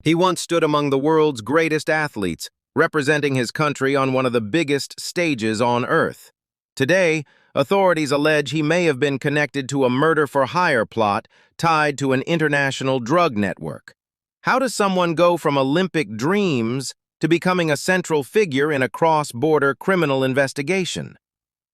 He once stood among the world's greatest athletes, representing his country on one of the biggest stages on Earth. Today, authorities allege he may have been connected to a murder-for-hire plot tied to an international drug network. How does someone go from Olympic dreams to becoming a central figure in a cross-border criminal investigation?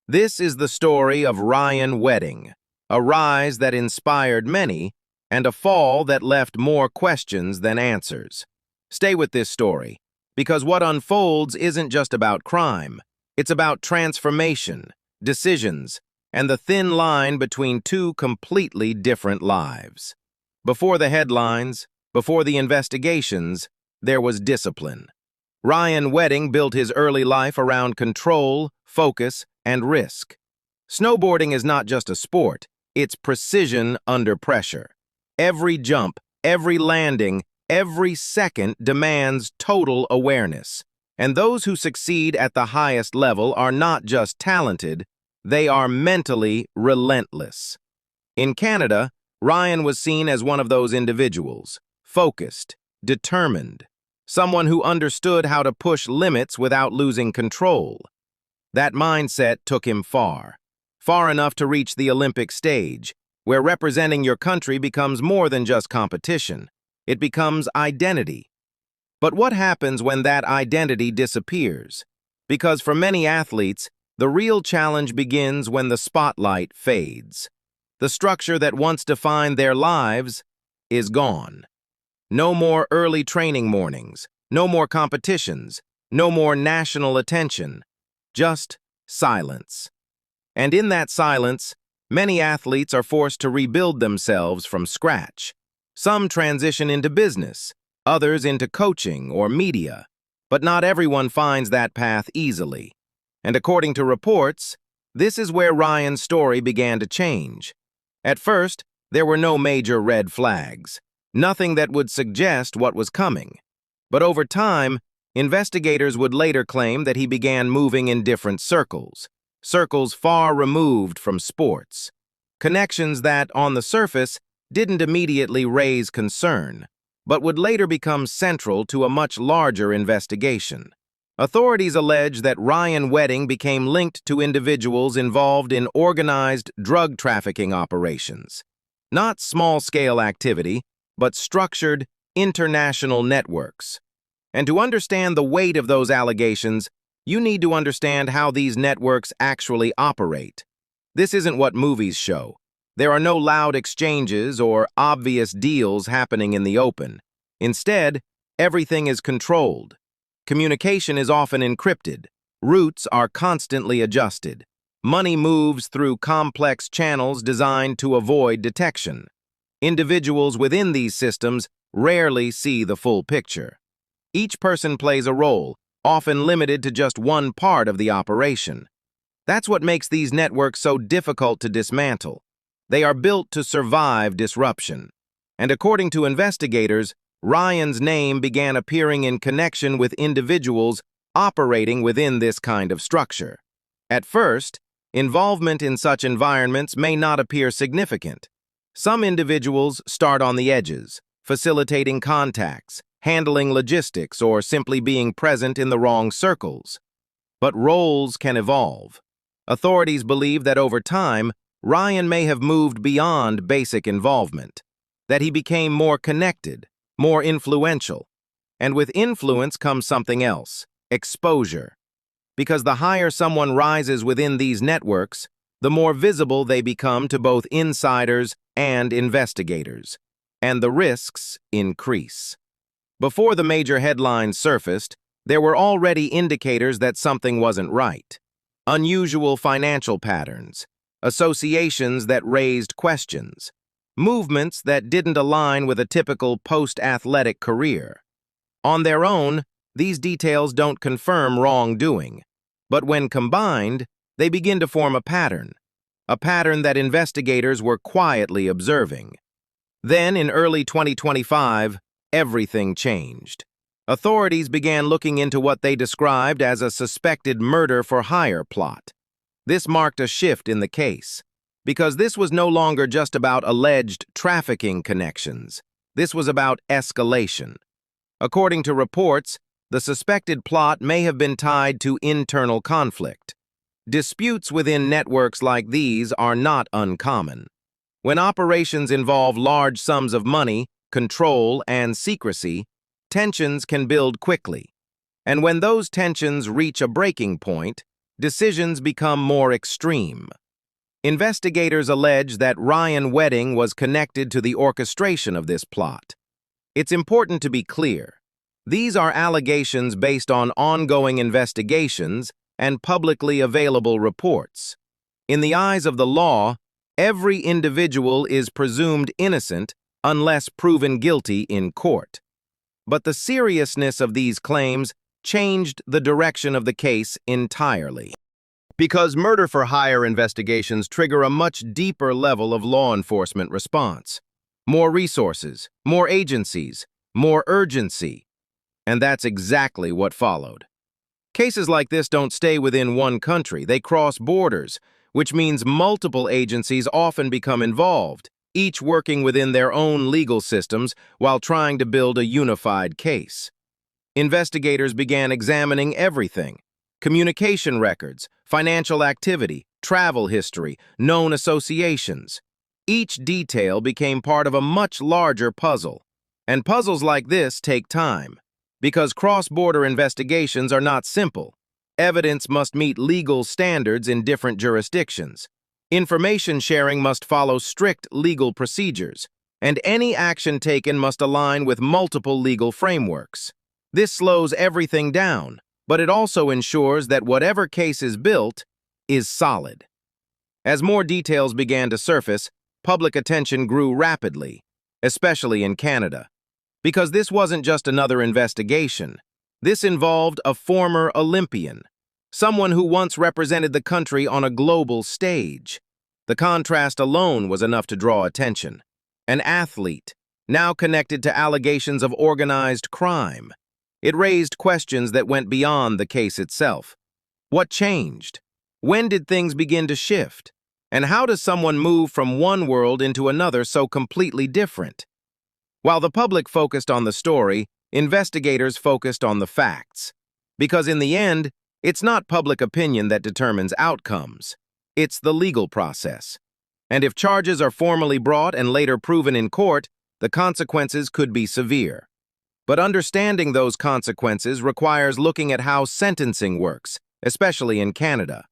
This is the story of Ryan Wedding, a rise that inspired many and a fall that left more questions than answers. Stay with this story, because what unfolds isn't just about crime. It's about transformation, decisions, and the thin line between two completely different lives. Before the headlines, before the investigations, there was discipline. Ryan Wedding built his early life around control, focus, and risk. Snowboarding is not just a sport, it's precision under pressure. Every jump, every landing, every second demands total awareness. And those who succeed at the highest level are not just talented, they are mentally relentless. In Canada, Ryan was seen as one of those individuals, focused, determined, someone who understood how to push limits without losing control. That mindset took him far enough to reach the Olympic stage, where representing your country becomes more than just competition. It becomes identity. But what happens when that identity disappears? Because for many athletes, the real challenge begins when the spotlight fades. The structure that once defined their lives is gone. No more early training mornings, no more competitions, no more national attention, just silence. And in that silence, many athletes are forced to rebuild themselves from scratch. Some transition into business, others into coaching or media, but not everyone finds that path easily. And according to reports, this is where Ryan's story began to change. At first, there were no major red flags, nothing that would suggest what was coming. But over time, investigators would later claim that he began moving in different circles far removed from sports. Connections that, on the surface, didn't immediately raise concern, but would later become central to a much larger investigation. Authorities allege that Ryan Wedding became linked to individuals involved in organized drug trafficking operations. Not small-scale activity, but structured, international networks. And to understand the weight of those allegations, you need to understand how these networks actually operate. This isn't what movies show. There are no loud exchanges or obvious deals happening in the open. Instead, everything is controlled. Communication is often encrypted. Routes are constantly adjusted. Money moves through complex channels designed to avoid detection. Individuals within these systems rarely see the full picture. Each person plays a role, often limited to just one part of the operation. That's what makes these networks so difficult to dismantle. They are built to survive disruption. And according to investigators, Ryan's name began appearing in connection with individuals operating within this kind of structure. At first, involvement in such environments may not appear significant. Some individuals start on the edges, facilitating contacts, handling logistics, or simply being present in the wrong circles. But roles can evolve. Authorities believe that over time, Ryan may have moved beyond basic involvement, that he became more connected, more influential. And with influence comes something else, exposure. Because the higher someone rises within these networks, the more visible they become to both insiders and investigators, and the risks increase. Before the major headlines surfaced, there were already indicators that something wasn't right. Unusual financial patterns, associations that raised questions, movements that didn't align with a typical post-athletic career. On their own, these details don't confirm wrongdoing, but when combined, they begin to form a pattern that investigators were quietly observing. Then, in early 2025, everything changed. Authorities began looking into what they described as a suspected murder-for-hire plot. This marked a shift in the case, because this was no longer just about alleged trafficking connections. This was about escalation. According to reports, the suspected plot may have been tied to internal conflict. Disputes within networks like these are not uncommon. When operations involve large sums of money, control, and secrecy, tensions can build quickly. And when those tensions reach a breaking point, decisions become more extreme. Investigators allege that Ryan Wedding was connected to the orchestration of this plot. It's important to be clear. These are allegations based on ongoing investigations and publicly available reports. In the eyes of the law, every individual is presumed innocent unless proven guilty in court. But the seriousness of these claims changed the direction of the case entirely. Because murder-for-hire investigations trigger a much deeper level of law enforcement response. More resources, more agencies, more urgency. And that's exactly what followed. Cases like this don't stay within one country, they cross borders, which means multiple agencies often become involved, each working within their own legal systems while trying to build a unified case. Investigators began examining everything: communication records, financial activity, travel history, known associations. Each detail became part of a much larger puzzle. And puzzles like this take time, because cross-border investigations are not simple. Evidence must meet legal standards in different jurisdictions. Information sharing must follow strict legal procedures, and any action taken must align with multiple legal frameworks. This slows everything down, but it also ensures that whatever case is built is solid. As more details began to surface, public attention grew rapidly, especially in Canada. Because this wasn't just another investigation. This involved a former Olympian, someone who once represented the country on a global stage. The contrast alone was enough to draw attention. An athlete, now connected to allegations of organized crime. It raised questions that went beyond the case itself. What changed? When did things begin to shift? And how does someone move from one world into another so completely different? While the public focused on the story, investigators focused on the facts. Because in the end, it's not public opinion that determines outcomes. It's the legal process. And if charges are formally brought and later proven in court, the consequences could be severe. But understanding those consequences requires looking at how sentencing works, especially in Canada.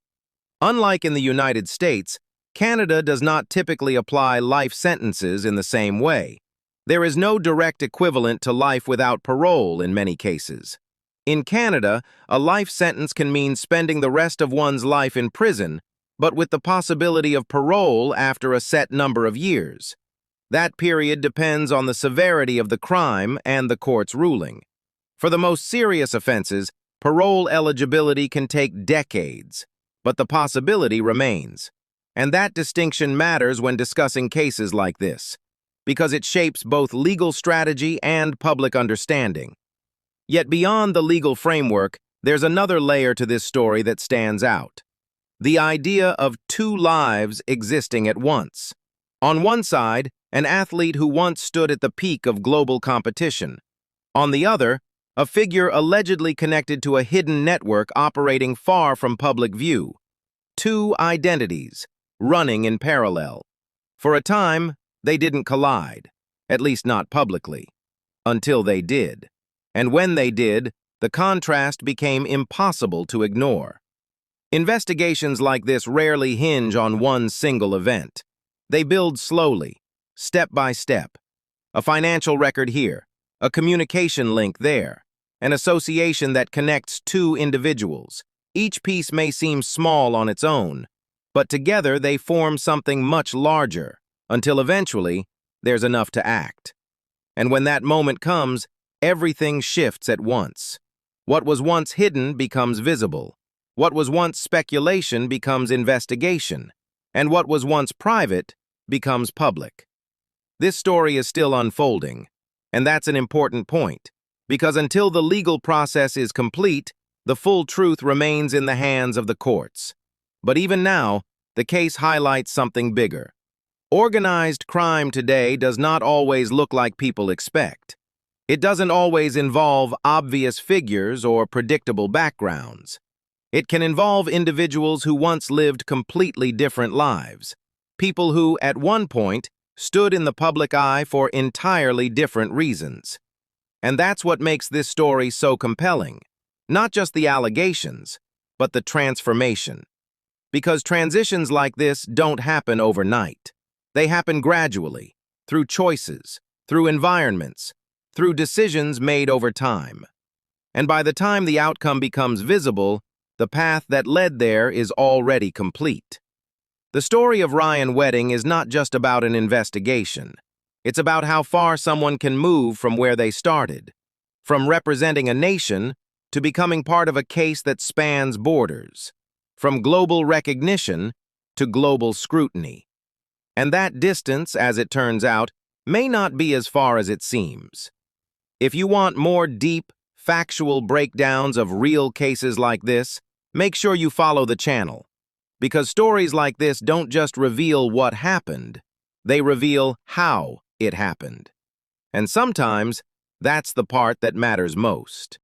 Unlike in the United States, Canada does not typically apply life sentences in the same way. There is no direct equivalent to life without parole in many cases. In Canada, a life sentence can mean spending the rest of one's life in prison, but with the possibility of parole after a set number of years. That period depends on the severity of the crime and the court's ruling. For the most serious offenses, parole eligibility can take decades, but the possibility remains. And that distinction matters when discussing cases like this, because it shapes both legal strategy and public understanding. Yet beyond the legal framework, there's another layer to this story that stands out. The idea of two lives existing at once. On one side, an athlete who once stood at the peak of global competition. On the other, a figure allegedly connected to a hidden network operating far from public view. Two identities, running in parallel. For a time, they didn't collide, at least not publicly, until they did. And when they did, the contrast became impossible to ignore. Investigations like this rarely hinge on one single event. They build slowly, step by step. A financial record here, a communication link there, an association that connects two individuals. Each piece may seem small on its own, but together they form something much larger, until eventually there's enough to act. And when that moment comes, everything shifts at once. What was once hidden becomes visible. What was once speculation becomes investigation. And what was once private becomes public. This story is still unfolding, and that's an important point, because until the legal process is complete, the full truth remains in the hands of the courts. But even now, the case highlights something bigger. Organized crime today does not always look like people expect. It doesn't always involve obvious figures or predictable backgrounds. It can involve individuals who once lived completely different lives, people who, at one point, stood in the public eye for entirely different reasons. And that's what makes this story so compelling. Not just the allegations, but the transformation. Because transitions like this don't happen overnight. They happen gradually, through choices, through environments, through decisions made over time. And by the time the outcome becomes visible, the path that led there is already complete. The story of Ryan Wedding is not just about an investigation. It's about how far someone can move from where they started, from representing a nation to becoming part of a case that spans borders, from global recognition to global scrutiny. And that distance, as it turns out, may not be as far as it seems. If you want more deep, factual breakdowns of real cases like this, make sure you follow the channel. Because stories like this don't just reveal what happened, they reveal how it happened. And sometimes, that's the part that matters most.